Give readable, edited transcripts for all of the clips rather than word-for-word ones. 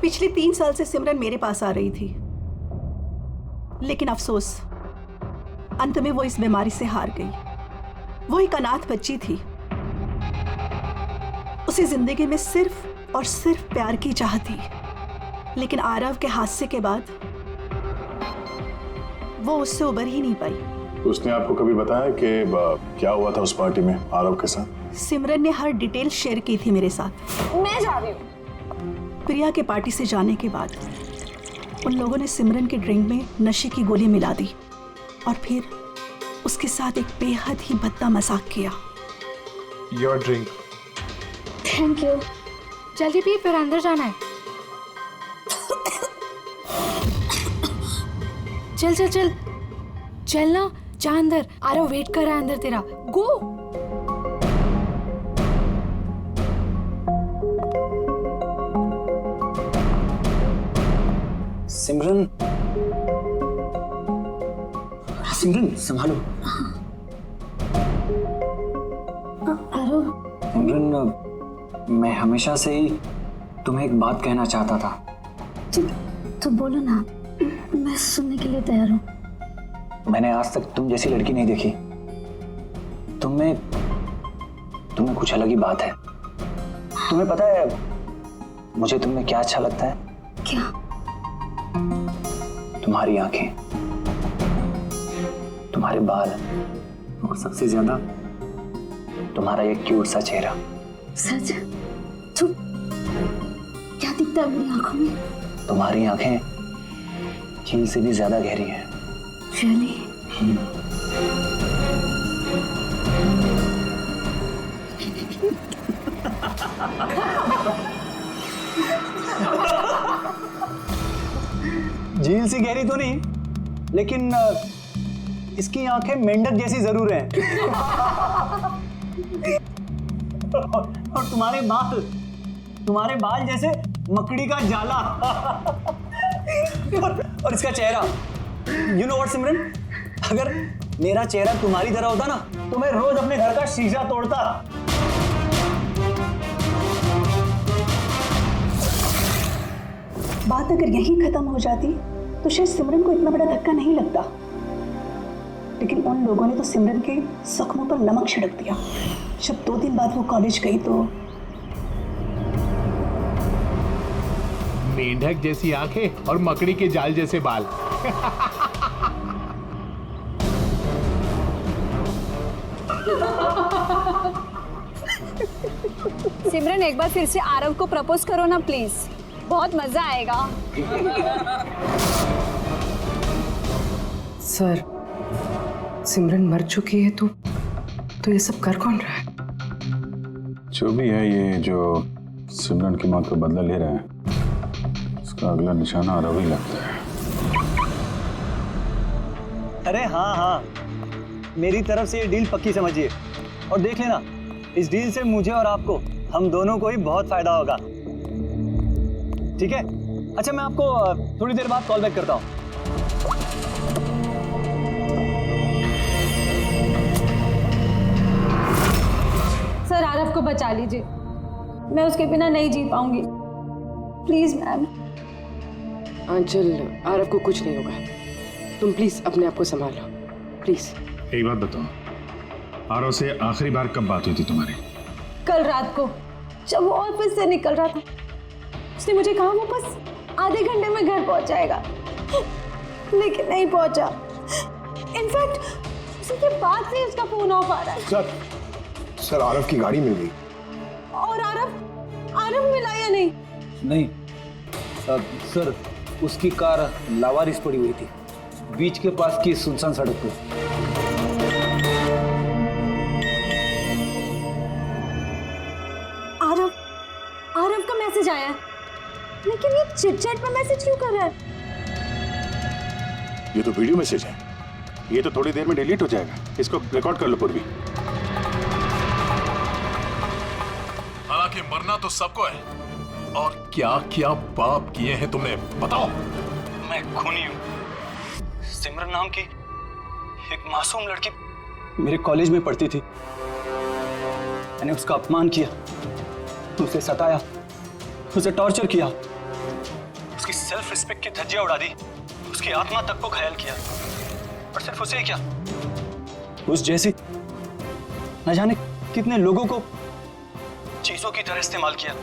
पिछले 3 साल से सिमरन मेरे पास आ रही थी, लेकिन अफसोस अंत में वो इस बीमारी से हार गई। वो एक अनाथ बच्ची थी। उसे जिंदगी में सिर्फ और सिर्फ प्यार की चाह थी, लेकिन आरव के हादसे के बाद वो उससे उबर ही नहीं पाई। उसने आपको कभी बताया कि क्या हुआ था उस पार्टी में आरव के साथ? सिमरन ने हर डिटेल शेयर की थी मेरे साथ। मैं जा रही हूँ। प्रिया के पार्टी से जाने के बाद उन लोगों ने सिमरन के ड्रिंक में नशे की गोली मिला दी और फिर उसके साथ एक बेहद ही भद्दा मजाक किया। Your drink. Thank you. जल्दी पी, फिर अंदर जाना है। चल चल चल चल ना, जा अंदर। आरव वेट कर रहा है अंदर तेरा। गो। सिमरन, सिमरन संभालो। आरव, सिमरन, मैं हमेशा से ही तुम्हें एक बात कहना चाहता था। तो बोलो ना, मैं सुनने के लिए तैयार हूँ। मैंने आज तक तुम जैसी लड़की नहीं देखी। तुम्हें कुछ अलग ही बात है। तुम्हें पता है मुझे तुमने क्या अच्छा लगता है? क्या? तुम्हारी आंखें, तुम्हारे बाल और सबसे ज्यादा तुम्हारा ये क्यूट सा चेहरा। सच? तो क्या दिखता है मेरी आंखों में? तुम्हारी आंखें झील से भी ज्यादा गहरी हैं। Really? झील से गहरी तो नहीं, लेकिन इसकी आंखें मेंढक जैसी जरूर हैं। और तुम्हारे बाल जैसे मकड़ी का जाला। और इसका चेहरा, यू नो व्हाट सिमरन, अगर मेरा चेहरा तुम्हारी तरह होता ना तो मैं रोज अपने घर का शीशा तोड़ता। बात अगर यहीं खत्म हो जाती तो शायद सिमरन को इतना बड़ा धक्का नहीं लगता, लेकिन उन लोगों ने तो सिमरन के जख्मों पर नमक छिड़क दिया। जब 2 दिन बाद वो कॉलेज गई तो मेंढक जैसी आंखें और मकड़ी के जाल जैसे बाल। सिमरन, एक बार फिर से आरव को प्रपोज करो ना प्लीज, बहुत मजा आएगा। सर, सिमरन मर चुकी है तो ये सब कर कौन रहा है? जो भी है, ये जो सिमरन की मौत का बदला ले रहे हैं, इसका अगला निशाना आरव ही लगता है। अरे हाँ, मेरी तरफ से ये डील पक्की समझिए और देख लेना, इस डील से मुझे और आपको, हम दोनों को ही बहुत फायदा होगा। ठीक है? अच्छा, मैं आपको थोड़ी देर बाद कॉल बैक करता हूँ। सर, आरव को बचा लीजिए, मैं उसके बिना नहीं जी पाऊंगी। Please ma'am. आंचल, आरव को कुछ नहीं होगा, तुम प्लीज अपने आप को संभालो, प्लीज। एक बात बताओ, आरव से आखिरी बार कब बात हुई थी तुम्हारी? कल रात को, जब वो ऑफिस से निकल रहा था। उसने मुझे कहा वो बस आधे घंटे में घर पहुंच जाएगा, लेकिन नहीं पहुंचा। इनफैक्ट उसी के बाद से उसका फोन ऑफ आ रहा है। सर, आरव की गाड़ी मिल गई। और आरव मिला या नहीं? नहीं सर, उसकी कार लावारिस पड़ी हुई थी बीच के पास की सुनसान सड़क पर। आरव का मैसेज आया, लेकिन ये चिट-चैट पे मैसेज क्यों कर रहा है? ये तो वीडियो मैसेज है, ये तो थोड़ी देर में डिलीट हो जाएगा। इसको रिकॉर्ड कर लो पूर्वी। हालांकि मरना तो सबको है, और क्या क्या पाप किए हैं तुमने, बताओ। मैं खूनी हूँ। सिमरन नाम की एक मासूम लड़की मेरे कॉलेज में पढ़ती थी। मैंने उसका अपमान किया, उसे सताया, उसे टॉर्चर किया, उसकी सेल्फ रिस्पेक्ट की धज्जियां उड़ा दी, उसकी आत्मा तक को घायल किया। और सिर्फ उसे ही क्या, उस जैसी न जाने कितने लोगों को चीजों की तरह इस्तेमाल किया।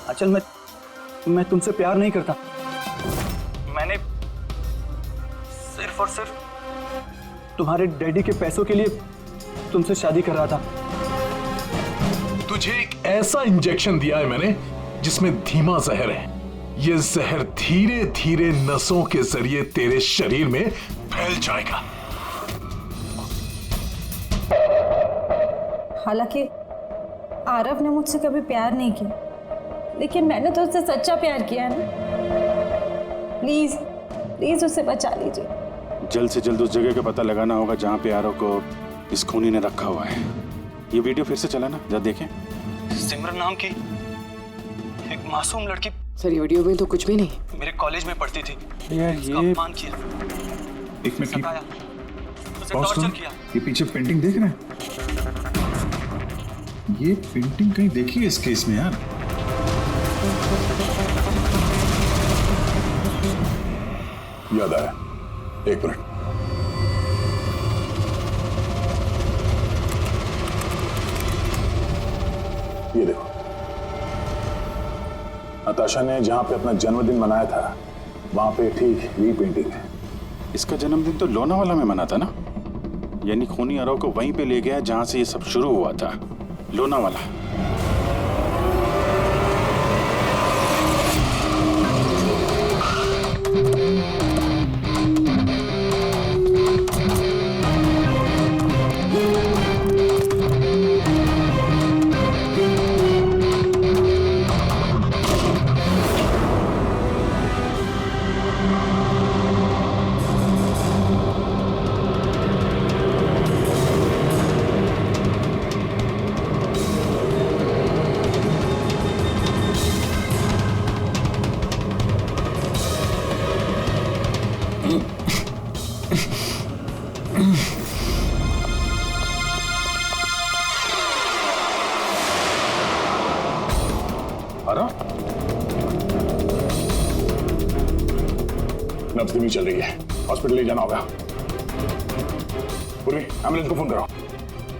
आंचल, मैं तुमसे प्यार नहीं करता। मैंने सिर्फ और सिर्फ तुम्हारे डैडी के पैसों के लिए तुमसे शादी कर रहा था। तुझे एक ऐसा इंजेक्शन दिया है मैंने जिसमें धीमा जहर है। ये जहर धीरे धीरे नसों के जरिए तेरे शरीर में फैल जाएगा। हालांकि आरव ने मुझसे कभी प्यार नहीं किया, लेकिन मैंने तो उससे सच्चा प्यार किया है ना। प्लीज प्लीज उसे बचा लीजिए। जल्द से जल्द उस जगह का पता लगाना होगा जहाँ पे आरव को इस खूनी ने रखा हुआ है। ये वीडियो फिर से चला ना, जरा देखें। सिमरन नाम की एक मासूम लड़की सर, ये वीडियो में तो कुछ भी नहीं। मेरे कॉलेज में पढ़ती थी। यार उसका ये अपमान किया, एक मिनट सताया, उसे पॉज टॉर्चर करो। किया। ये पीछे पेंटिंग देख रहे हैं? ये पेंटिंग कहीं देखी है इस केस में यार? याद आया, एक मिनट। ये देखो, नताशा ने जहां पे अपना जन्मदिन मनाया था वहां पे ठीक यही पेंटिंग है। इसका जन्मदिन तो लोनावाला में मना था ना? यानी खूनी आरव को वहीं पे ले गया जहां से ये सब शुरू हुआ था, लोनावाला। नब्ज धीमी चल रही है, हॉस्पिटल ले जाना होगा। पूर्वी, एम्बुलेंस को फोन करो।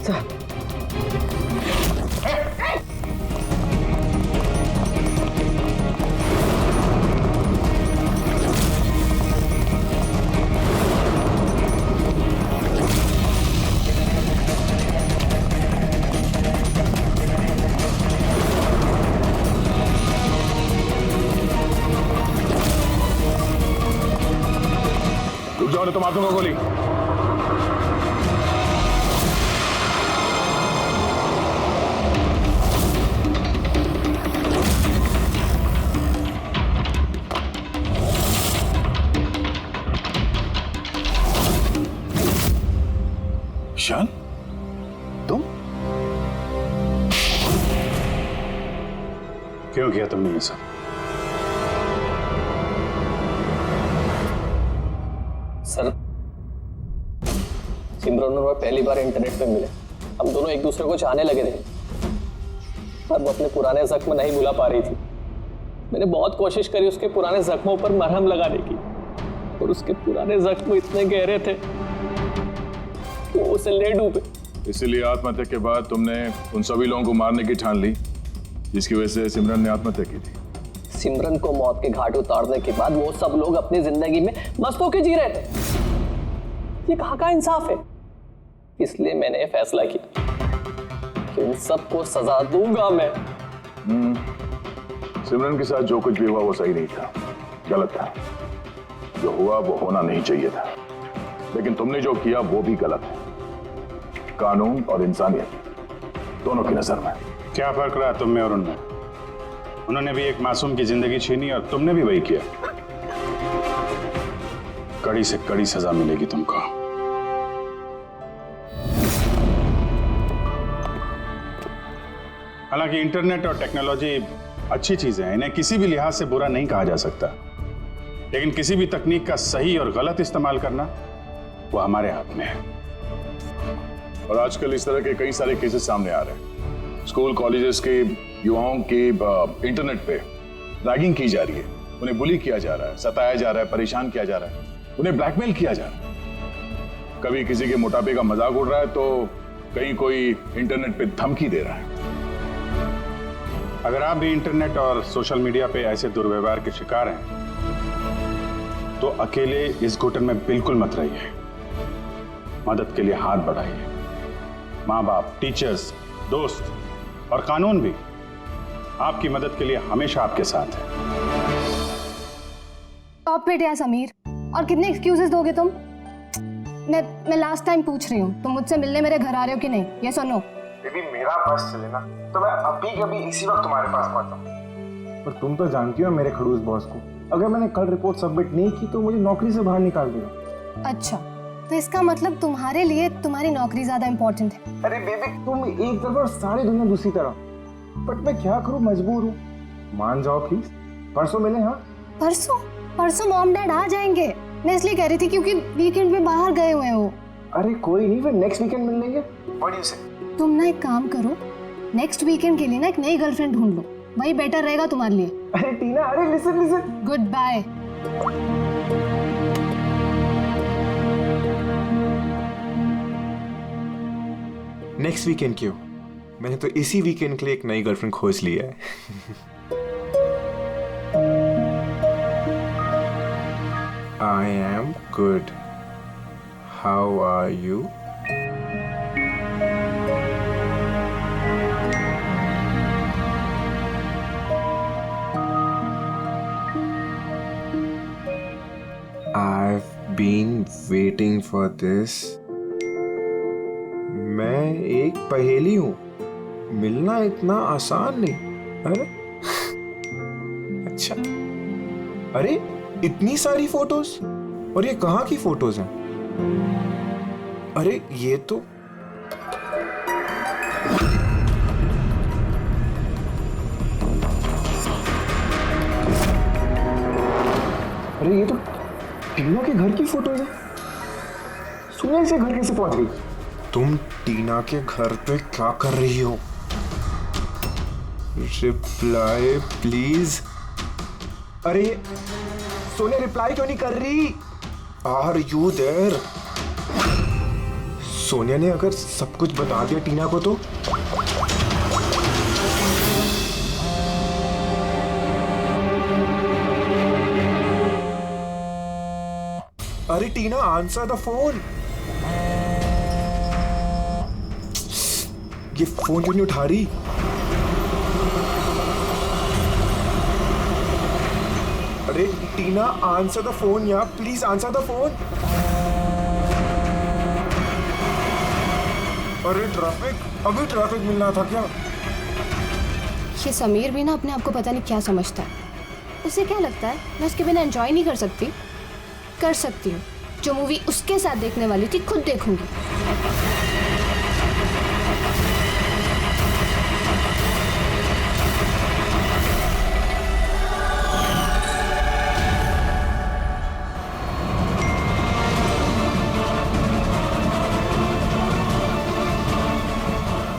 सर, रुक जाओ, तो मार दूंगा गोली। ईशान, तुम क्यों किया तुमने ये सब? सर, सिमरन और मैं पहली बार इंटरनेट पे मिले। हम दोनों एक दूसरे को चाहने लगे थे, पर वो अपने पुराने जख्म नहीं भुला पा रही थी। मैंने बहुत कोशिश करी उसके पुराने जख्मों पर मरहम लगाने की, और उसके पुराने जख्म इतने गहरे थे वो उसे ले डूबे। इसीलिए आत्महत्या के बाद तुमने उन सभी लोगों को मारने की ठान ली जिसकी वजह से सिमरन ने आत्महत्या की थी। सिमरन को मौत के घाट उतारने के बाद वो सब लोग अपनी जिंदगी में मस्त होकर जी रहे थे। ये कहाँ का इंसाफ है? इसलिए मैंने ये फैसला किया कि उन सबको सजा दूंगा मैं। सिमरन के साथ जो कुछ भी हुआ वो सही नहीं था, गलत था। जो हुआ वो होना नहीं चाहिए था, लेकिन तुमने जो किया वो भी गलत है। कानून और इंसानियत दोनों की नजर में। क्या फर्क रहा तुम में और उनमें? उन्होंने भी एक मासूम की जिंदगी छीनी और तुमने भी वही किया। कड़ी से कड़ी सजा मिलेगी तुमको। हालांकि इंटरनेट और टेक्नोलॉजी अच्छी चीजें हैं, इन्हें किसी भी लिहाज से बुरा नहीं कहा जा सकता, लेकिन किसी भी तकनीक का सही और गलत इस्तेमाल करना वो हमारे हाथ में है। और आजकल इस तरह के कई सारे केसेस सामने आ रहे हैं। स्कूल कॉलेजेस के युवाओं की इंटरनेट पे रैगिंग की जा रही है, उन्हें बुली किया जा रहा है, सताया जा रहा है, परेशान किया जा रहा है, उन्हें ब्लैकमेल किया जा रहा है। कभी किसी के मोटापे का मजाक उड़ रहा है तो कहीं कोई इंटरनेट पे धमकी दे रहा है। अगर आप भी इंटरनेट और सोशल मीडिया पे ऐसे दुर्व्यवहार के शिकार हैं तो अकेले इस घुटन में बिल्कुल मत रहिए। मदद के लिए हाथ बढ़ाइए। माँ बाप, टीचर्स, दोस्त और कानून भी आपकी मदद के लिए हमेशा आपके साथ है। टॉप पे यार समीर, और कितने एक्सक्यूजेस दोगे तुम? मैं लास्ट टाइम पूछ रही हूँ, तुम मुझसे मिलने मेरे घर आ रहे हो कि नहीं? ये सुनो बेबी, मेरा बस चले ना तो मैं अभी कभी इसी वक्त तुम्हारे पास पहुंचा। पर तुम तो जानती हो मेरे खड़ूस बॉस को, अगर मैंने कल रिपोर्ट सबमिट नहीं की तो मुझे नौकरी से बाहर निकाल देगा। अच्छा, तो इसका मतलब तुम्हारे लिए तुम्हारी नौकरी ज्यादा इम्पोर्टेंट है। अरे बेबी, तुम एक तरफ और सारी दुनिया दूसरी तरफ। बट मैं क्या करूं, मजबूर हूँ। मान जाओ प्लीज, परसों मिले। हाँ परसों मॉम डैड आ जाएंगे। मैं इसलिए कह रही थी क्योंकि वीकेंड पे बाहर गए हुए हो। अरे कोई नहीं, फिर नेक्स्ट वीकेंड मिल लेंगे। व्हाट डू यू से? तुम ना एक काम करो, नेक्स्ट वीकेंड के लिए ना एक नई गर्लफ्रेंड ढूंढ लो, वही बेटर रहेगा तुम्हारे लिए। अरे टीना, अरे listen. Goodbye. Next weekend क्यों? मैंने तो इसी वीकेंड के लिए एक नई गर्लफ्रेंड खोज लिया है। I am good. How are you? I've been waiting for this. मैं एक पहेली हूँ, मिलना इतना आसान नहीं। अरे अच्छा, अरे इतनी सारी फोटोज, और ये कहाँ की फोटोज हैं? अरे ये तो टीना के घर की फोटोज है। सुनिए, से घर कैसे पहुंच गई? तुम टीना के घर पे क्या कर रही हो? Reply please. अरे सोनिया, रिप्लाई क्यों नहीं कर रही? Are you there? सोनिया ने अगर सब कुछ बता दिया टीना को तो? अरे टीना, आंसर द फोन। ये फोन क्यों नहीं उठा रही? अरे टीना, आंसर द फोन यार, प्लीज आंसर द फोन। अरे ट्रैफिक, अभी ट्रैफिक मिलना था क्या? ये समीर भी ना अपने आप को पता नहीं क्या समझता है। उसे क्या लगता है मैं उसके बिना एंजॉय नहीं कर सकती? कर सकती हूँ। जो मूवी उसके साथ देखने वाली थी खुद देखूंगी।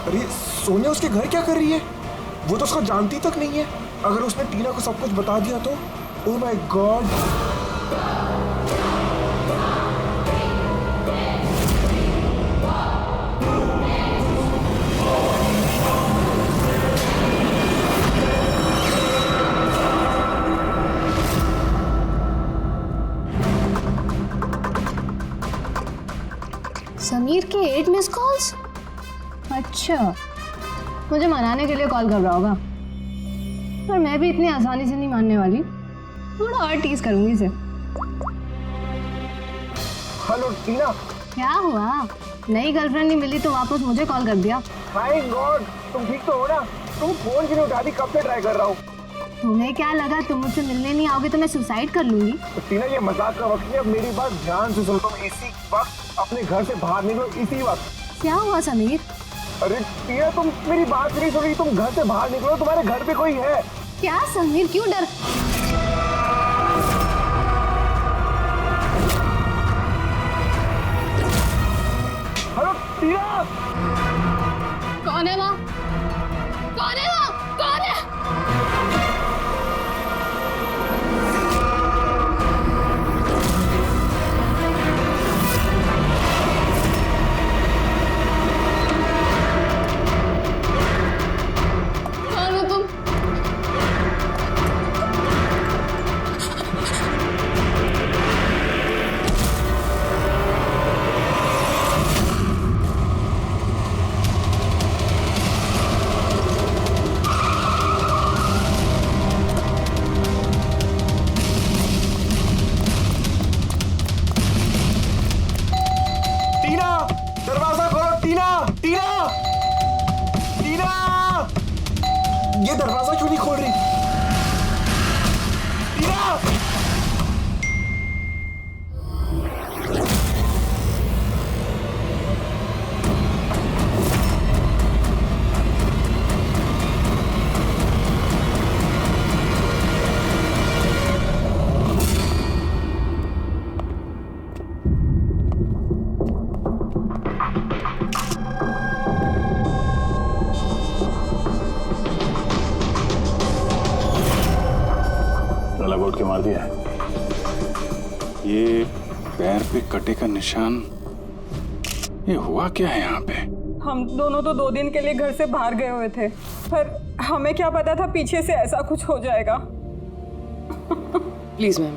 अरे सोनिया उसके घर क्या कर रही है? वो तो उसको जानती तक नहीं है। अगर उसने टीना को सब कुछ बता दिया तो? Oh my God. समीर के 8 मिस कॉल्स। अच्छा, मुझे मनाने के लिए कॉल कर रहा होगा, पर मैं भी इतनी आसानी से नहीं मानने वाली। थोड़ा और टीज करूंगी इसे। हेलो टीना। क्या हुआ? नई गर्लफ्रेंड नहीं मिली तो वापस मुझे कॉल कर दिया। माय गॉड, तुम ठीक तो हो ना? तुम फोन क्यों नहीं उठा रही? कब से ट्राई कर रहा हूँ। तुम्हें क्या लगा तुम मुझसे मिलने नहीं आओगे तो मैं सुसाइड कर लूंगी? तो टीना, ये मजाक का वक्त नहीं, अब मेरी बात ध्यान से सुनो। तुम इसी वक्त अपने घर से बाहर निकलो, इसी वक्त। क्या हुआ समीर? अरे टीना, तुम मेरी बात नहीं सुन रही। तुम घर से बाहर निकलो, तुम्हारे घर पे कोई है। क्या समीर, क्यों डर? हेलो टीना। कौन है वहाँ? कौन है वहाँ? कौन है? अलग उठ के मार दिया है। ये पैर पे कटे का निशान, ये हुआ क्या है यहाँ पे? हम दोनों तो 2 दिन के लिए घर से बाहर गए हुए थे, पर हमें क्या पता था पीछे से ऐसा कुछ हो जाएगा। प्लीज मैम,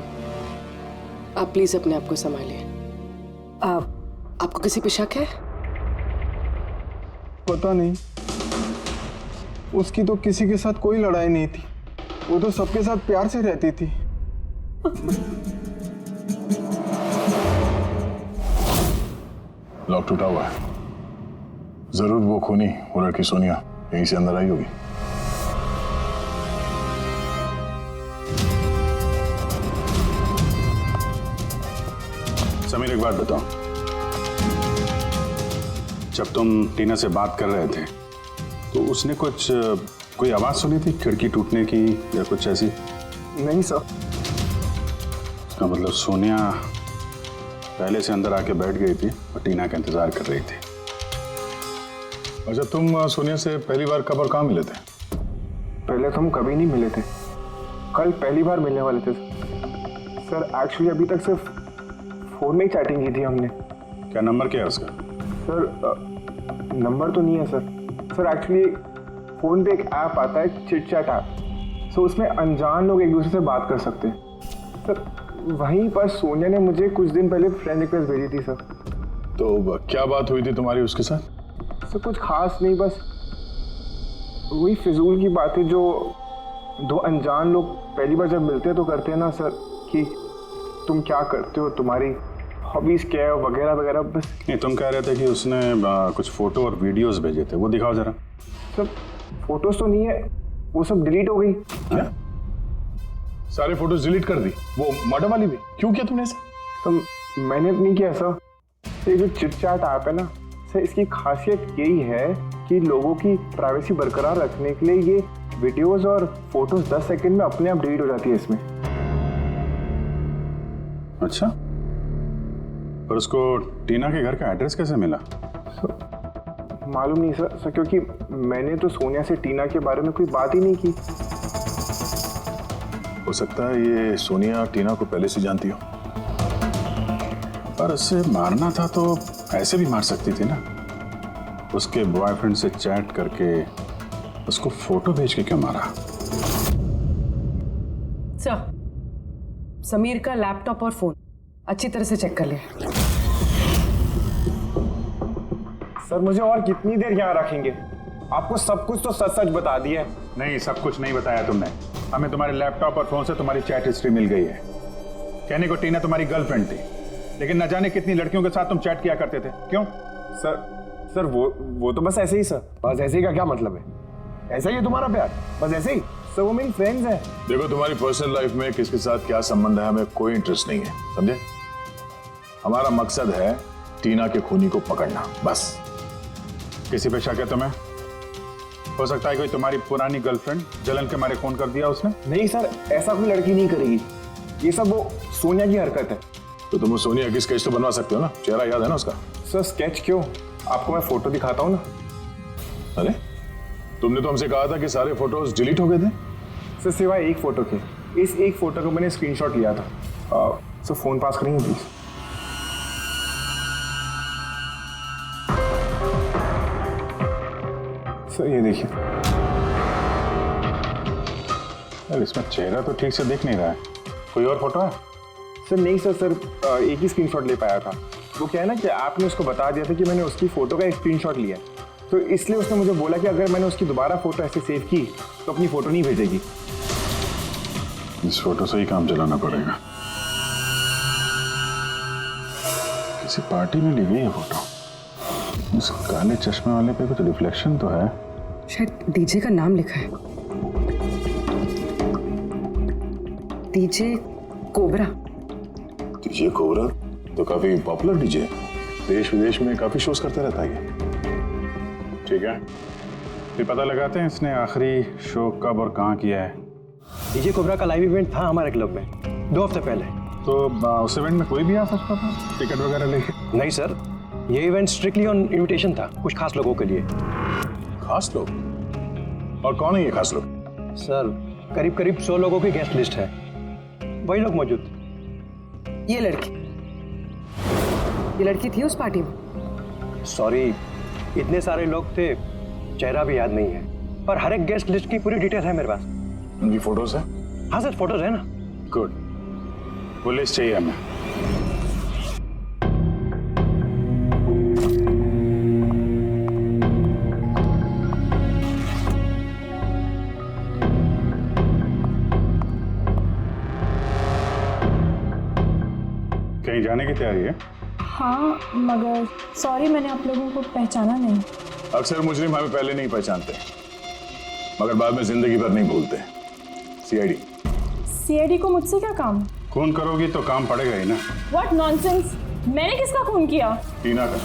आप प्लीज अपने आप को संभालिए। आपको किसी पे शक है? पता नहीं, उसकी तो किसी के साथ कोई लड़ाई नहीं थी, वो तो सबके साथ प्यार से रहती थी। लॉक टूटा हुआ है, जरूर वो खूनी, वो लड़की सोनिया यहीं से अंदर आई होगी। समीर एक बात बताओ, जब तुम टीना से बात कर रहे थे तो उसने कोई आवाज सुनी थी खिड़की टूटने की या कुछ ऐसी? नहीं सर। इसका मतलब सोनिया पहले से अंदर आके बैठ गई थी और टीना का इंतजार कर रही थी। अच्छा, तुम सोनिया से पहली बार कब और कहाँ मिले थे? पहले तो हम कभी नहीं मिले थे, कल पहली बार मिलने वाले थे सर। एक्चुअली अभी तक सिर्फ फोन में ही चैटिंग की थी हमने। क्या नंबर क्या है उसका? सर नंबर तो नहीं है सर। सर एक्चुअली फोन पे एक ऐप आता है, चिट चैट ऐप, सो उसमें अनजान लोग एक दूसरे से बात कर सकते हैं सर। वहीं पर सोनिया ने मुझे कुछ दिन पहले फ्रेंड रिक्वेस्ट भेजी थी सर। तो क्या बात हुई थी तुम्हारी उसके साथ? सर कुछ खास नहीं, बस वही फिजूल की बातें जो 2 अनजान लोग पहली बार जब मिलते हैं तो करते हैं ना सर, कि तुम क्या करते हो, तुम्हारी हॉबीज क्या है वगैरह वगैरह। बस नहीं, तुम कह रहे थे कि उसने कुछ फोटो और वीडियोस भेजे थे, वो दिखाओ जरा। सब फोटोज तो नहीं है, वो सब डिलीट हो गई। क्या? सारे फोटोज डिलीट कर दी, वो मर्डर वाली भी? क्यों किया तुमने ऐसा? सर मैंने नहीं किया सर। ये जो चिट चैट ऐप है ना सर, इसकी खासियत यही है कि लोगों की प्राइवेसी बरकरार रखने के लिए ये वीडियोस और फोटोज 10 सेकंड में अपने आप डिलीट हो जाती है इसमें। अच्छा, पर उसको टीना के घर का एड्रेस कैसे मिला? मालूम नहीं सर, क्योंकि मैंने तो सोनिया से टीना के बारे में कोई बात ही नहीं की। हो सकता है ये सोनिया टीना को पहले से जानती हो। पर उसे मारना था तो ऐसे भी मार सकती थी ना, उसके बॉयफ्रेंड से चैट करके उसको फोटो भेज के क्यों मारा? सर, समीर का लैपटॉप और फोन अच्छी तरह से चेक कर लिया। सर मुझे और कितनी देर यहाँ रखेंगे? आपको सब कुछ तो सच सच बता दिया है। नहीं, सब कुछ नहीं बताया तुमने हमें। तुम्हारे लैपटॉप और फोन से तुम्हारी चैट हिस्ट्री मिल गई है। कहने को टीना तुम्हारी गर्लफ्रेंड थी, लेकिन न जाने कितनी लड़कियों के साथ तुम चैट किया करते थे। क्यों? सर वो तो बस ऐसे ही सर। बस ऐसे ही का क्या मतलब है? ऐसा ही है तुम्हारा प्यार? बस ऐसे ही सर, वो मेरी फ्रेंड्स हैं। देखो, तुम्हारी पर्सनल लाइफ में किसके साथ क्या संबंध है हमें कोई इंटरेस्ट नहीं है, समझे? हमारा मकसद है टीना के खूनी को पकड़ना, बस। किसी पे शक है तुम्हें? हो सकता है कोई तुम्हारी पुरानी गर्लफ्रेंड जलन के मारे फोन कर दिया उसने। नहीं सर, ऐसा कोई लड़की नहीं करेगी। ये सब वो सोनिया की हरकत है। तो तुम सोनिया की स्केच तो बनवा सकते हो ना, चेहरा याद है ना उसका? सर स्केच क्यों, आपको मैं फोटो दिखाता हूँ ना। अरे तुमने तो हमसे कहा था कि सारे फोटोज डिलीट हो गए थे। सर सिवाय एक फोटो के, इस एक फोटो को मैंने स्क्रीनशॉट लिया था। सर फोन पास करेंगे प्लीज? सर ये देखिए। यार इसमें चेहरा तो ठीक से दिख नहीं रहा है, कोई और फोटो है? सर नहीं सर, एक ही स्क्रीनशॉट ले पाया था। वो क्या है ना कि आपने उसको बता दिया था कि मैंने उसकी फोटो का एक स्क्रीनशॉट लिया, तो इसलिए उसने मुझे बोला कि अगर मैंने उसकी दोबारा फोटो ऐसे सेव की तो अपनी फोटो नहीं भेजेगी। इस फोटो से ही काम चलाना पड़ेगा। किसी पार्टी में ली गई है फोटो। उस काले चश्मे वाले पे कुछ रिफ्लेक्शन तो है। शायद डीजे का नाम लिखा है, डीजे कोबरा। डीजे कोबरा तो काफी पॉपुलर डीजे है, देश विदेश में काफी शोज करते रहता है ये। ठीक है, फिर पता लगाते हैं इसने आखिरी शो कब और कहाँ किया है। डीजे कोबरा का लाइव इवेंट था हमारे क्लब में 2 हफ्ते पहले। तो उस इवेंट में कोई भी आ सकता था टिकट वगैरह लेके? नहीं सर, ये इवेंट स्ट्रिक्टली ऑन इनविटेशन था, कुछ खास लोगों के लिए। खास लोग? और कौन है ये खास लोग? सर करीब 100 लोगों की गेस्ट लिस्ट है। वही लोग मौजूद। ये लड़की थी उस पार्टी में? सॉरी, इतने सारे लोग थे, चेहरा भी याद नहीं है, पर हर एक गेस्ट लिस्ट की पूरी डिटेल है मेरे पास। उनकी फोटोज है? हाँ सर, फोटोज है ना। गुड, वो लिस्ट चाहिए हमें। कहीं जाने की तैयारी है? हाँ, मगर सॉरी मैंने आप लोगों को पहचाना नहीं। अक्सर मुजरिम हमें पहले नहीं पहचानते, मगर बाद में जिंदगी भर नहीं भूलते। सीआईडी। सीआईडी को मुझसे क्या काम? खून करोगी तो काम पड़ेगा ही ना। What nonsense! मैंने किसका खून किया? टीना का।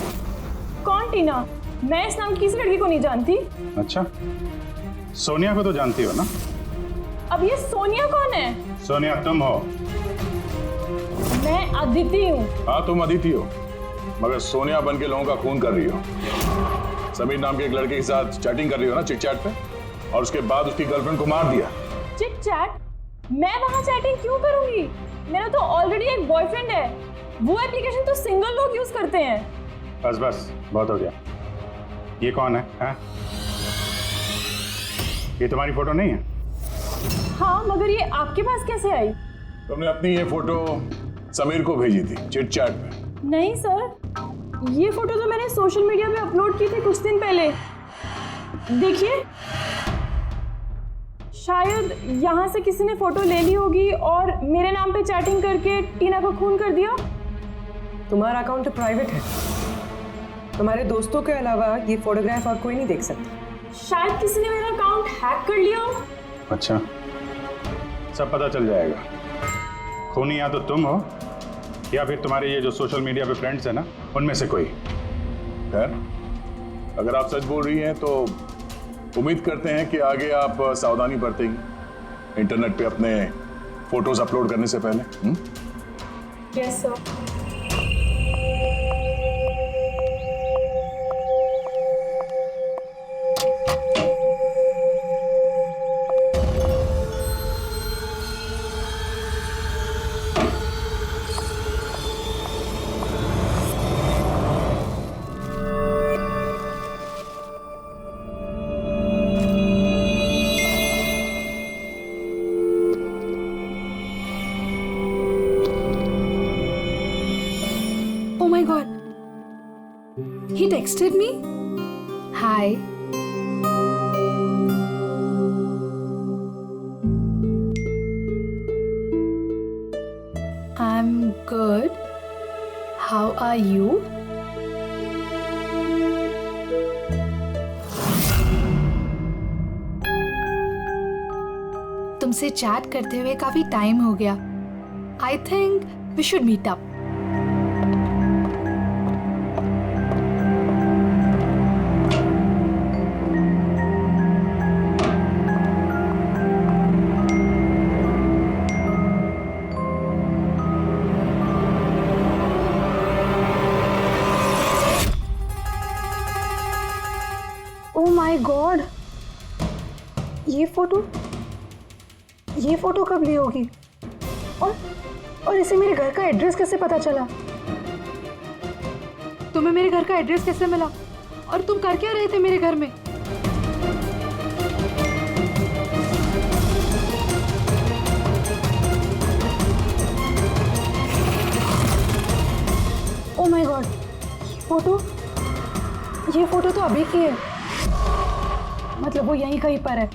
कौन टीना? मैं इस नाम की किसी लड़की को नहीं जानती। अच्छा, सोनिया को तो जानती हो ना? अब ये सोनिया कौन है? सोनिया तुम हो। मैं अदिति हूँ। हाँ, तुम अदिति हो, मगर सोनिया बन के लोगों का खून कर रही हो। समीर नाम के एक लड़के के साथ चैटिंग कर रही हो ना चिट चैट पे, और उसके बाद उसकी गर्लफ्रेंड को मार दिया। Chit chat? मैं वहाँ चैटिंग क्यों करूंगी? मेरा तो ऑलरेडी एक बॉयफ्रेंड है। वो एप्लीकेशन तो सिंगल लोग यूज करते हैं। बस बस, बहुत हो गया। ये कौन है? हाँ? ये तुम्हारी फोटो नहीं है? हाँ, मगर ये आपके पास कैसे आई? तुमने अपनी ये फोटो समीर को भेजी थी चिट चैट पे? नहीं सर, ये फोटो तो मैंने सोशल मीडिया पे अपलोड की थी कुछ दिन पहले। देखिए, शायद यहाँ से किसी ने फोटो ले ली होगी और मेरे नाम पे चैटिंग करके टीना को खून कर दिया। तुम्हारा अकाउंट तो प्राइवेट है, तुम्हारे दोस्तों के अलावा ये फोटोग्राफ और कोई नहीं देख सकता। शायद किसी ने मेरा अकाउंट हैक कर लिया हो। अच्छा, सब पता चल जाएगा। खूनी या तो तुम हो या फिर तुम्हारे ये जो सोशल मीडिया पे फ्रेंड्स है ना, उनमें से कोई। खैर, अगर आप सच बोल रही हैं तो उम्मीद करते हैं कि आगे आप सावधानी बरतेंगी इंटरनेट पे अपने फोटोज अपलोड करने से पहले। Yes sir. He texted me. Hi. I'm good. How are you? तुमसे चैट करते हुए काफी टाइम हो गया। I think we should meet up. Oh my God, ये फोटो कब ली होगी? और इसे मेरे घर का एड्रेस कैसे पता चला? तुम्हें मेरे घर का एड्रेस कैसे मिला? और तुम कर क्या रहे थे मेरे घर में? ओह माय गॉड, ये फोटो तो अभी की है। मतलब वो यहीं कहीं पर है।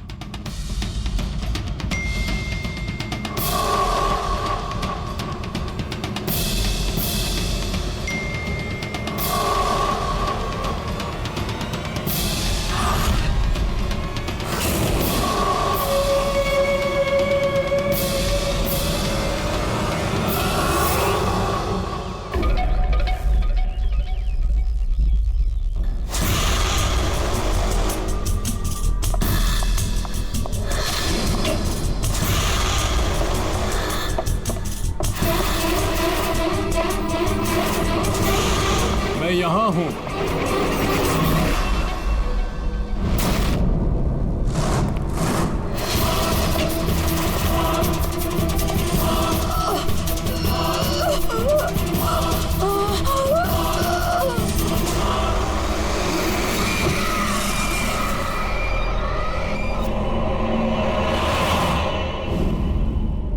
मैं यहाँ हूँ।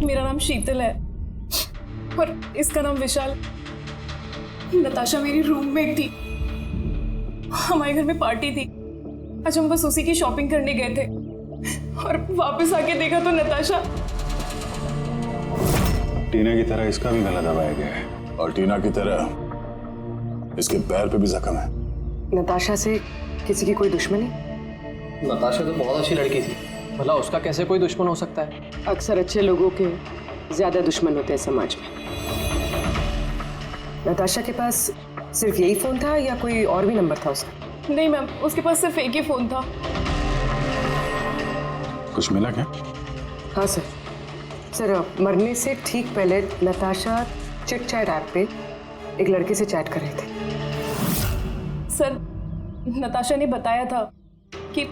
मेरा नाम शीतल है और इसका नाम विशाल। नताशा मेरी रूममेट थी। हमारे घर में पार्टी थी। आज हम बस उसी की शॉपिंग करने गए थे और वापस आके देखा तो नताशा। टीना की तरह इसका भी गला दबाया गया है और टीना की तरह इसके पैर पे भी जख्म है। नताशा से किसी की कोई दुश्मनी? नताशा तो बहुत अच्छी लड़की थी, भला उसका कैसे कोई दुश्मन हो सकता है? अक्सर अच्छे लोगों के ज्यादा दुश्मन होते हैं समाज में। नताशा के पास सिर्फ यही फोन था या कोई और भी नंबर था उसका? नहीं मैम, उसके पास सिर्फ एक ही फोन था। कुछ मिला क्या? हाँ सर। सर मरने से ठीक पहले नताशा चिट चैट ऐप पे एक लड़के से चैट कर रहे थे। सर नताशा ने बताया था कि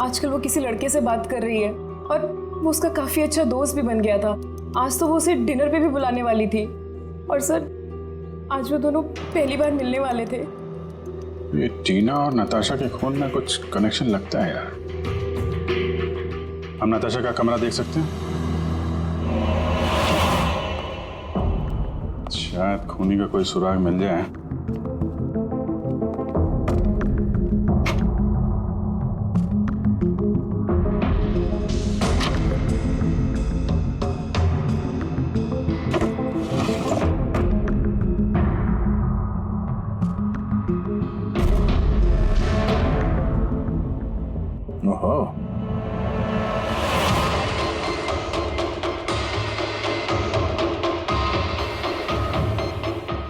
आजकल वो किसी लड़के से बात कर रही है और वो उसका काफी अच्छा दोस्त भी बन गया था। आज तो वो उसे डिनर पे भी बुलाने वाली थी और सर आज वो दोनों पहली बार मिलने वाले थे। ये टीना और नताशा के खून में कुछ कनेक्शन लगता है यार। हम नताशा का कमरा देख सकते हैं? शायद खूनी का कोई सुराग मिल जाए। ओहो,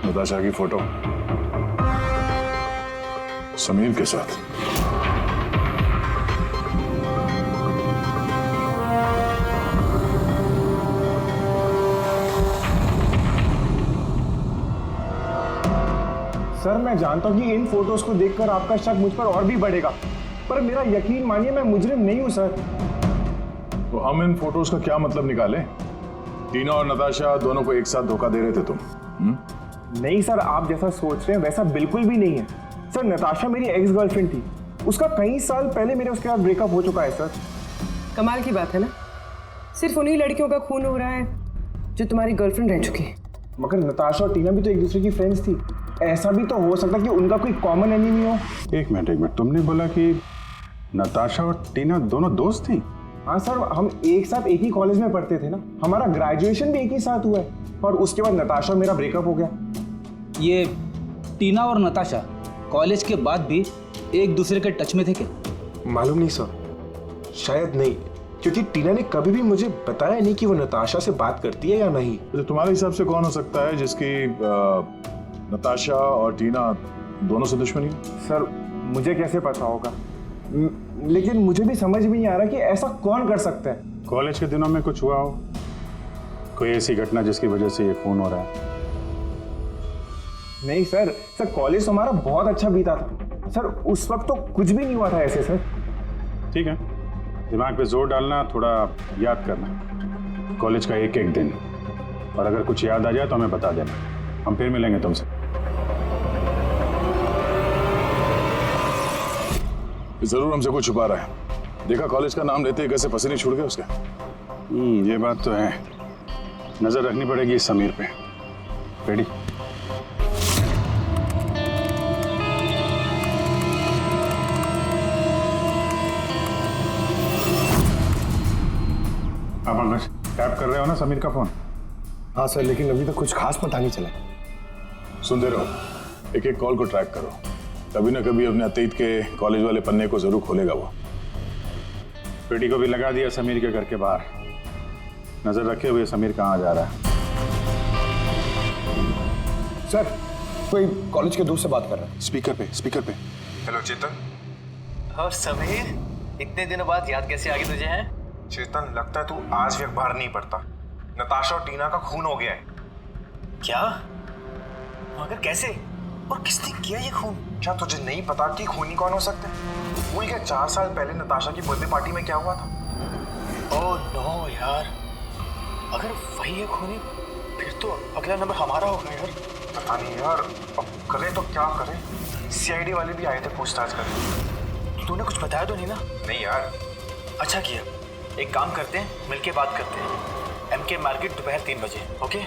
नताशा की फोटो समीर के साथ। सर मैं जानता हूँ कि इन फोटोज को देखकर आपका शक मुझ पर और भी बढ़ेगा, पर मेरा यकीन मानिए मैं मुजरिम नहीं हूँ सर। तो हम इन फोटोज का क्या मतलब निकाले? टीना और नताशा दोनों को एक साथ धोखा दे रहे थे तुम? नहीं सर, आप जैसा सोच रहे हैं वैसा बिल्कुल भी नहीं है सर। नताशा मेरी एक्स गर्लफ्रेंड थी, उसका कई साल पहले मेरे उसके साथ ब्रेकअप हो चुका है सर। कमाल की बात है ना, सिर्फ उन्हीं लड़कियों का खून हो रहा है जो तुम्हारी गर्लफ्रेंड रह चुकी है। मगर नताशा और टीना भी तो एक दूसरे की फ्रेंड्स थी। ऐसा भी तो हो सकता है कि उनका कोई कॉमन एनिमी हो। एक मिनट, तुमने बोला कि नताशा और टीना दोनों दोस्त थी? हाँ सर, हम एक साथ एक ही कॉलेज में पढ़ते थे ना, हमारा ग्रेजुएशन भी एक ही साथ हुआ है और उसके बाद नताशा और मेरा ब्रेकअप हो गया। ये टीना और नताशा कॉलेज के बाद भी एक दूसरे के टच में थे क्या? मालूम नहीं सर, शायद नहीं, क्योंकि टीना ने कभी भी मुझे बताया नहीं कि वो नताशा से बात करती है या नहीं। तो तुम्हारे हिसाब से कौन हो सकता है जिसकी नताशा और टीना दोनों से दुश्मनी हो? सर मुझे कैसे पता होगा, लेकिन मुझे भी समझ में नहीं आ रहा कि ऐसा कौन कर सकता है। कॉलेज के दिनों में कुछ हुआ हो, कोई ऐसी घटना जिसकी वजह से ये खून हो रहा है? नहीं सर, कॉलेज तो हमारा बहुत अच्छा बीता था सर, उस वक्त तो कुछ भी नहीं हुआ था ऐसे सर। ठीक है, दिमाग पे जोर डालना, थोड़ा याद करना कॉलेज का एक एक दिन, और अगर कुछ याद आ जाए तो हमें बता देना, हम फिर मिलेंगे तुमसे। जरूर हमसे कुछ छुपा रहा है। देखा कॉलेज का नाम लेते ही कैसे पसीने छूट गए उसके। ये बात तो है, नजर रखनी पड़ेगी इस समीर पे। रेडी? आप अंकश टैप कर रहे हो ना समीर का फोन? हाँ सर, लेकिन अभी तक कुछ खास पता नहीं चला। सुनते रहो, एक एक कॉल को ट्रैक करो, कभी ना कभी अपने अतीत के कॉलेज वाले पन्ने को जरूर खोलेगा वो। पेटी को भी लगा दिया समीर के घर के बाहर, नजर रखे हुए समीर कहाँ जा रहा है। सर कोई कॉलेज के दोस्त से बात कर रहा है। स्पीकर पे। हेलो चेतन। हाँ समीर, इतने दिनों बाद याद कैसे आ गई तुझे? हैं चेतन, लगता है तू आज भी अखबार नहीं पढ़ता। नताशा और टीना का खून हो गया है। क्या? मगर कैसे और किसने किया ये खून? क्या तुझे नहीं पता कि खूनी कौन हो सकते हैं? भूल गया 4 साल पहले नताशा की बर्थडे पार्टी में क्या हुआ था? ओह नो यार, अगर वही है खूनी फिर तो अगला नंबर हमारा होगा यार। पता नहीं यार, अब करें तो क्या करें? सीआईडी वाले भी आए थे पूछताछ करने। तूने कुछ बताया तो नहीं ना? नहीं यार। अच्छा किया, एक काम करते हैं, मिलके बात करते हैं। MK मार्केट दोपहर 3 बजे। ओके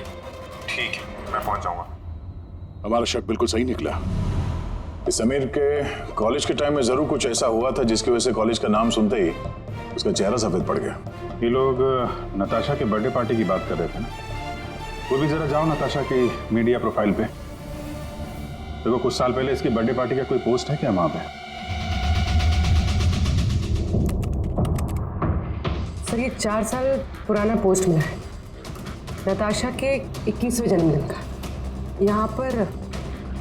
ठीक है, मैं पहुंच जाऊंगा। हमारा शक बिल्कुल सही निकला। इस समीर के कॉलेज के टाइम में जरूर कुछ ऐसा हुआ था जिसकी वजह से कॉलेज का नाम सुनते ही उसका चेहरा सफेद पड़ गया। ये लोग नताशा के बर्थडे पार्टी की बात कर रहे थे ना, वो भी जरा जाओ नताशा की मीडिया प्रोफाइल पे देखो, कुछ साल पहले इसकी बर्थडे पार्टी का कोई पोस्ट है क्या वहां पे? सर ये 4 साल पुराना पोस्ट मिला है, नताशा के 21वें जन्मदिन का। यहाँ पर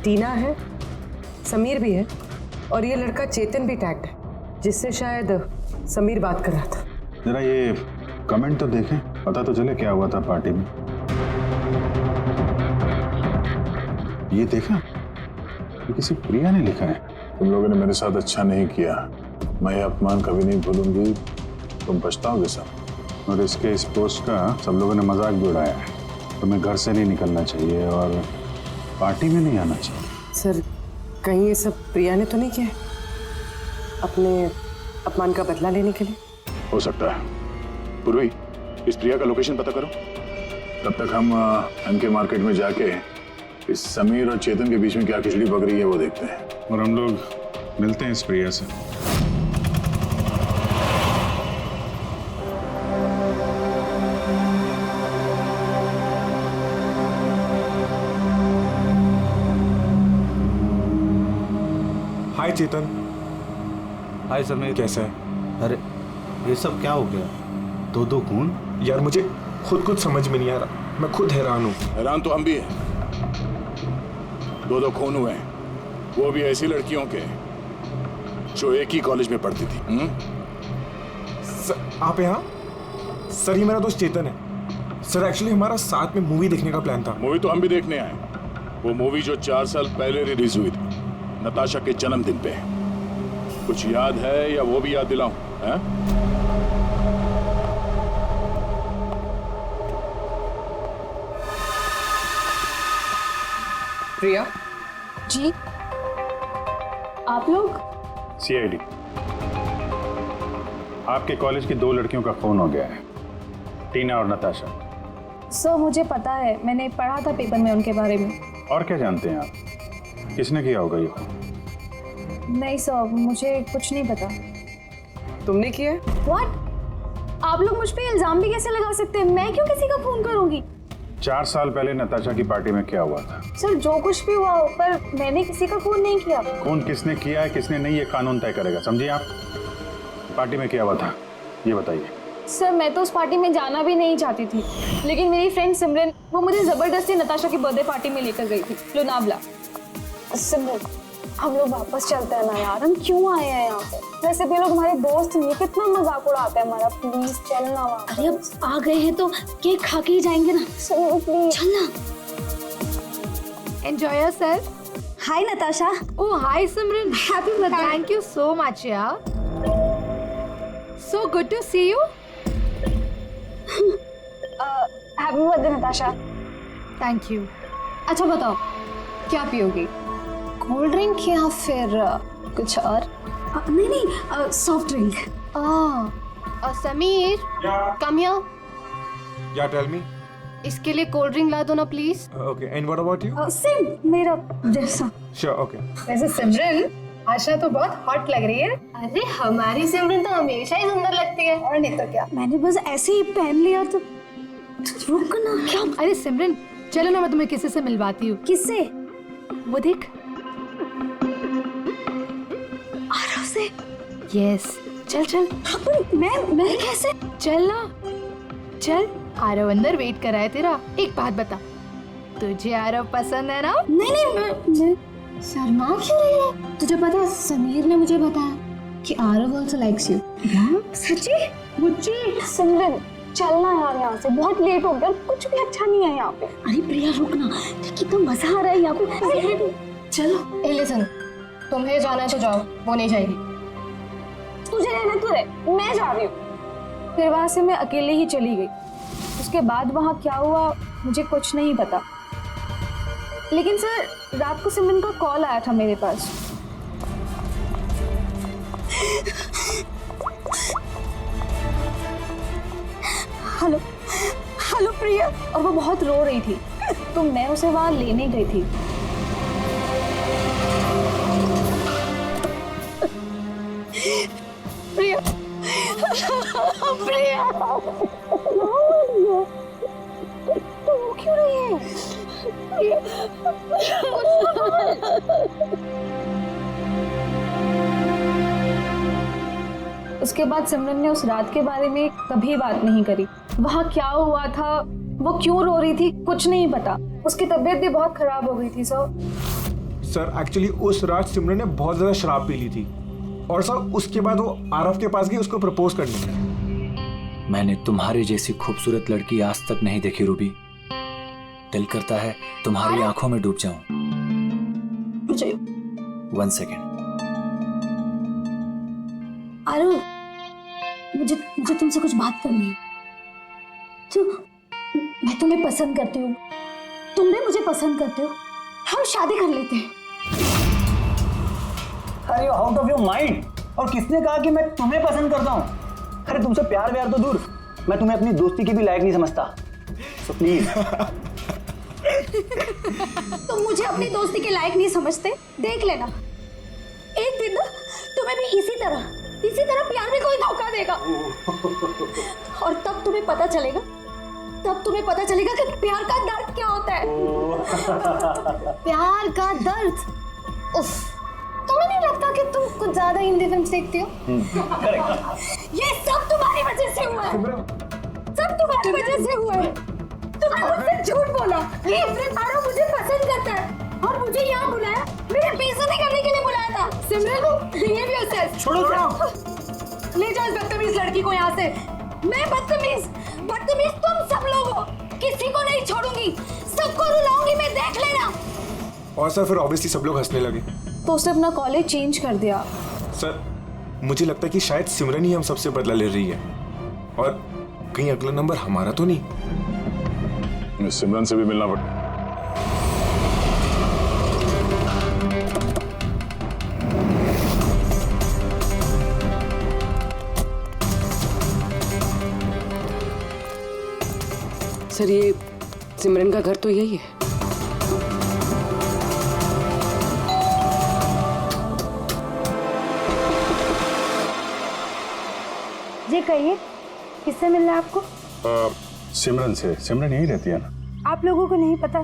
टीना है, समीर भी है और ये लड़का चेतन भी टैग्ड है, जिससे शायद समीर बात कर रहा था। जरा ये कमेंट तो देखें, पता तो चले क्या हुआ था पार्टी में। ये देखा, ये किसी प्रिया ने लिखा है। तुम लोगों ने मेरे साथ अच्छा नहीं किया, मैं ये अपमान कभी नहीं भूलूंगी, तुम पछताओगे सब। और इसके इस पोस्ट का सब लोगों ने मजाक भी उड़ाया है। तुम्हें घर से नहीं निकलना चाहिए और पार्टी में नहीं आना चाहिए। सर कहीं ये सब प्रिया ने तो नहीं किया अपने अपमान का बदला लेने के लिए? हो सकता है। पूर्वी, इस प्रिया का लोकेशन पता करो, तब तक हम MK मार्केट में जाके इस समीर और चेतन के बीच में क्या खिचड़ी पक रही है वो देखते हैं। और हम लोग मिलते हैं इस प्रिया से। हाय चेतन। हाय समीर, कैसा है? अरे ये सब क्या हो गया? दो खून? यार मुझे खुद कुछ समझ में नहीं आ रहा, मैं खुद हैरान हूँ। हैरान तो हम भी हैं। 2 खून हुए हैं, वो भी ऐसी लड़कियों के जो एक ही कॉलेज में पढ़ती थी। सर आप यहाँ? सर ये मेरा दोस्त चेतन है। सर एक्चुअली हमारा साथ में मूवी देखने का प्लान था। मूवी तो हम भी देखने आए, वो मूवी जो 4 साल पहले रिलीज हुई थी नताशा के जन्मदिन पे। कुछ याद है या वो भी याद दिलाऊं? प्रिया जी, आप लोग? CID, आपके कॉलेज की 2 लड़कियों का खून हो गया है, टीना और नताशा। सर मुझे पता है, मैंने पढ़ा था पेपर में उनके बारे में। और क्या जानते हैं आप, किसने किया होगा ये खून? नहीं सर, मुझे कुछ नहीं पता। तुमने किया? What? आप लोग मुझ पे इल्जाम भी कैसे लगा सकते हैं? मैं क्यों किसी का खून करूंगी? 4 साल पहले नताशा की पार्टी में क्या हुआ था? सर जो कुछ भी हुआ हो, पर मैंने किसी का खून नहीं किया। खून किसने किया है किसने नहीं, ये कानून तय करेगा, समझिए आप। पार्टी में क्या हुआ था ये बताइए। सर मैं तो उस पार्टी में जाना भी नहीं चाहती थी, लेकिन मेरी फ्रेंड सिमरन वो मुझे जबरदस्ती नताशा की बर्थडे पार्टी में लेकर गई थी, लोनावला। सिमरन, हम लोग वापस चलते हैं ना यार, हम क्यों आए हैं यहाँ पे? वैसे भी लोग हमारे दोस्त नहीं, कितना मजाक उड़ाते हैं हमारा। प्लीज चलना वापस। अरे अब आ गए हैं तो केक खा के ही जाएंगे ना। चलो प्लीज चलना। Enjoy yourself. Hi Natasha. Oh, hi Simran. Happy birthday. Thank you so much, yeah. So good to see you. Happy birthday Natasha. Thank you. अच्छा बताओ, क्या पियोगी? कोल्ड ड्रिंक या फिर कुछ और? नहीं नहीं, soft drink. Sameer, come here. या टेल मी। इसके लिए कोल्ड ड्रिंक ला दो ना please. Okay, and what about you? Same मेरा जैसा। Sure, okay. वैसे सिमरन, आशा तो बहुत हॉट लग रही है। अरे हमारी सिमरन तो हमेशा ही सुंदर लगती है, और नहीं तो क्या। मैंने बस ऐसे ही पहन लिया तो रुक ना। क्या? अरे सिमरन चलो ना, मैं तुम्हें किसी से मिलवाती हूँ। किससे? वो देख, आरव से। यस, चल चल। मैं कैसे? चल ना, चल। आरव अंदर वेट कर रहा है तेरा। एक बात बता, तुझे आरव पसंद है ना? नहीं नहीं, मैं शर्मा क्यों रही है? तुझे पता है समीर ने मुझे बताया कि आरव आल्सो लाइक्स यू। सच्ची? मुझे? सिमरन चलना यार यहाँ से, बहुत लेट हो गया, कुछ भी अच्छा नहीं है यहाँ पे। अरे प्रिया रुक ना, कितना मजा आ रहा है यहाँ पे। चलो। ए लिसन, तुम्हें जाना है तो जाओ, वो नहीं जाएगी। तुझे रहना तो रहे, मैं जा रही हूँ। फिर वहां से मैं अकेले ही चली गई। उसके बाद वहां क्या हुआ मुझे कुछ नहीं पता, लेकिन सर रात को सिमरन का कॉल आया था मेरे पास। हेलो हेलो प्रिया। और वो बहुत रो रही थी तो मैं उसे वहां लेने गई थी। प्रिया प्रिया तुम क्यों रही है? उसके बाद सिमरन ने उस रात के बारे में कभी बात नहीं करी। वहाँ क्या हुआ था, वो क्यों रो रही थी, कुछ नहीं पता। उसकी तबीयत भी बहुत खराब हो गई थी सर एक्चुअली उस रात सिमरन ने बहुत ज्यादा शराब पी ली थी और सर उसके बाद वो आरव के पास गई उसको प्रपोज करने। मैंने तुम्हारे जैसी खूबसूरत लड़की आज तक नहीं देखी रूबी। दिल करता है तुम्हारी आंखों में डूब जाऊं। मुझे 1 सेकेंड। आरव, मुझे तुमसे कुछ बात करनी है। तो मैं तुम्हें पसंद करती हूँ, तुम भी मुझे पसंद करते हो, हम शादी कर लेते हैं। अरे आउट ऑफ योर माइंड। और किसने कहा कि मैं तुम्हें पसंद करता हूँ? अरे तुमसे प्यार व्यार तो दूर, मैं तुम्हें अपनी दोस्ती के भी लायक नहीं समझता। So please. तुम मुझे अपनी दोस्ती के लायक नहीं समझते, देख लेना एक दिन ना तुम्हें भी इसी तरह प्यार में कोई धोखा देगा और तब तुम्हें पता चलेगा कि प्यार का दर्द क्या होता है। प्यार का दर्द। उफ, तुम्हें नहीं लगता कि तुम कुछ ज्यादा हिंदी फिल्म देखती हो? ये सब तुम्हारी वजह से हुआ है। तुमने मुझसे झूठ बोला कि आरव मुझे पसंद करता है और मुझे यहाँ बुलाया, मेरे बेइज्जती करने के लिए बुलाया था। सिमरन, बिहेव योरसेल्फ। छोड़ो। ले जाओ इस बदतमीज लड़की को यहाँ से। मैं बदतमीज तुम सब लोग हो। किसी को नहीं छोड़ूंगी, सबको रुलाऊंगी मैं, देख लेना। और सर फिर ऑब्वियसली सब लोग हंसने लगे। तो उसने अपना कॉलेज चेंज कर दिया। सर मुझे लगता है कि शायद सिमरन ही हम सबसे बदला ले रही है और कहीं अगला नंबर हमारा तो नहीं। सिमरन से भी मिलना पड़ा। सर ये सिमरन का घर तो यही है। जी कहिए, किससे मिलना है आपको? सिमरन से। सिमरन यहीं रहती है ना? आप लोगों को नहीं पता,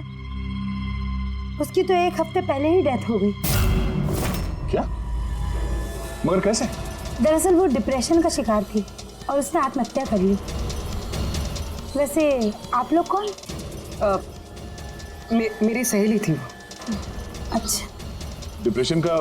उसकी तो 1 हफ्ते पहले ही डेथ हो गई। क्या? मगर कैसे? दरअसल वो डिप्रेशन का शिकार थी और उसने आत्महत्या कर ली। वैसे आप लोग कौन? मेरी सहेली थी वो। अच्छा। डिप्रेशन का